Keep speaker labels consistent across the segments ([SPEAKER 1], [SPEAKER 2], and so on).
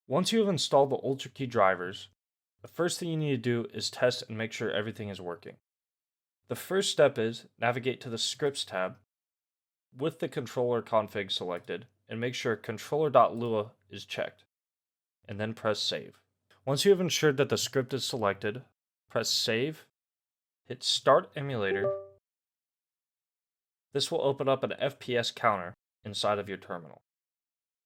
[SPEAKER 1] Once you have installed the UltraKey drivers, the first thing you need to do is test and make sure everything is working. The first step is navigate to the Scripts tab with the controller config selected and make sure controller.lua is checked, and then press save. Once you have ensured that the script is selected, press save, hit start emulator. This will open up an FPS counter inside of your terminal.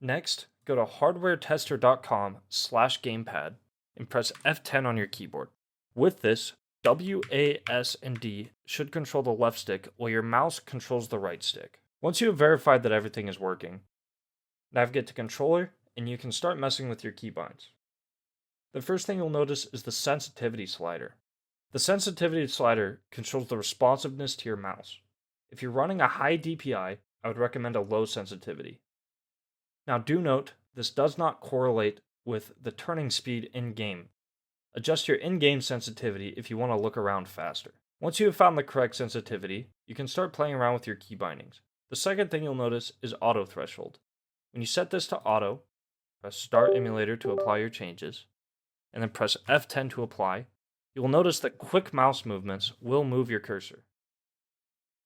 [SPEAKER 1] Next, go to hardwaretester.com/gamepad and press F10 on your keyboard. With this, W, A, S, and D should control the left stick while your mouse controls the right stick. Once you have verified that everything is working, navigate to controller and you can start messing with your keybinds. The first thing you'll notice is the sensitivity slider. The sensitivity slider controls the responsiveness to your mouse. If you're running a high DPI, I would recommend a low sensitivity. Now do note, this does not correlate with the turning speed in-game. Adjust your in-game sensitivity if you want to look around faster. Once you have found the correct sensitivity, you can start playing around with your key bindings. The second thing you'll notice is auto threshold. When you set this to auto, press start emulator to apply your changes, and then press F10 to apply. You will notice that quick mouse movements will move your cursor.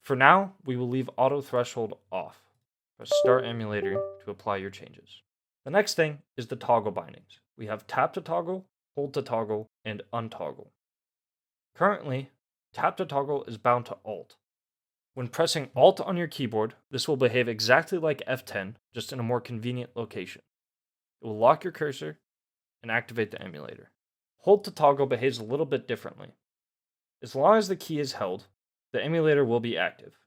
[SPEAKER 1] For now, we will leave auto threshold off. Press start emulator to apply your changes. The next thing is the toggle bindings. We have tap to toggle, hold to toggle, and untoggle. Currently, tap to toggle is bound to Alt. When pressing Alt on your keyboard, this will behave exactly like F10, just in a more convenient location. It will lock your cursor and activate the emulator. Hold to toggle behaves a little bit differently. As long as the key is held, the emulator will be active.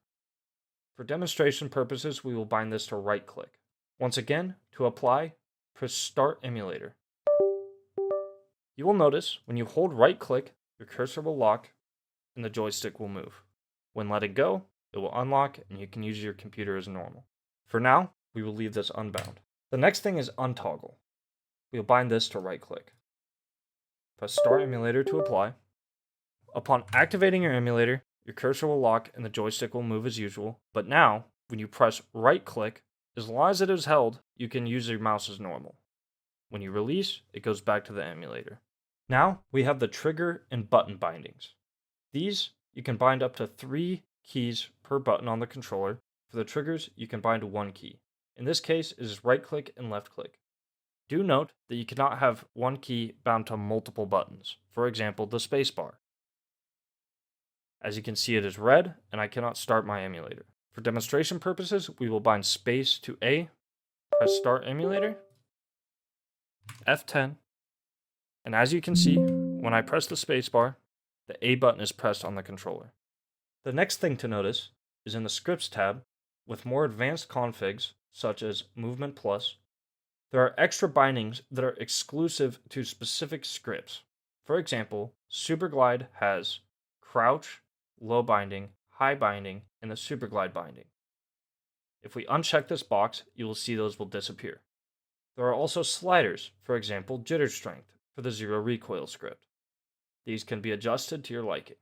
[SPEAKER 1] For demonstration purposes, we will bind this to right click. Once again, to apply, press start emulator. You will notice when you hold right click, your cursor will lock and the joystick will move. When letting go, it will unlock and you can use your computer as normal. For now, we will leave this unbound. The next thing is untoggle. We will bind this to right click. Press start emulator to apply. Upon activating your emulator, your cursor will lock and the joystick will move as usual, but now, when you press right click, as long as it is held, you can use your mouse as normal. When you release, it goes back to the emulator. Now, we have the trigger and button bindings. These, you can bind up to 3 keys per button on the controller. For the triggers, you can bind 1 key. In this case, it is right click and left click. Do note that you cannot have 1 key bound to multiple buttons, for example, the spacebar. As you can see, it is red, and I cannot start my emulator. For demonstration purposes, we will bind space to A, press start emulator, F10, and as you can see, when I press the spacebar, the A button is pressed on the controller. The next thing to notice is in the Scripts tab, with more advanced configs, such as Movement Plus, there are extra bindings that are exclusive to specific scripts. For example, Superglide has crouch, low binding, high binding, and the Superglide binding. If we uncheck this box, you will see those will disappear. There are also sliders, for example, jitter strength for the zero recoil script. These can be adjusted to your liking.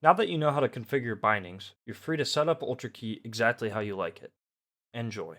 [SPEAKER 1] Now that you know how to configure bindings, you're free to set up UltraKey exactly how you like it. Enjoy.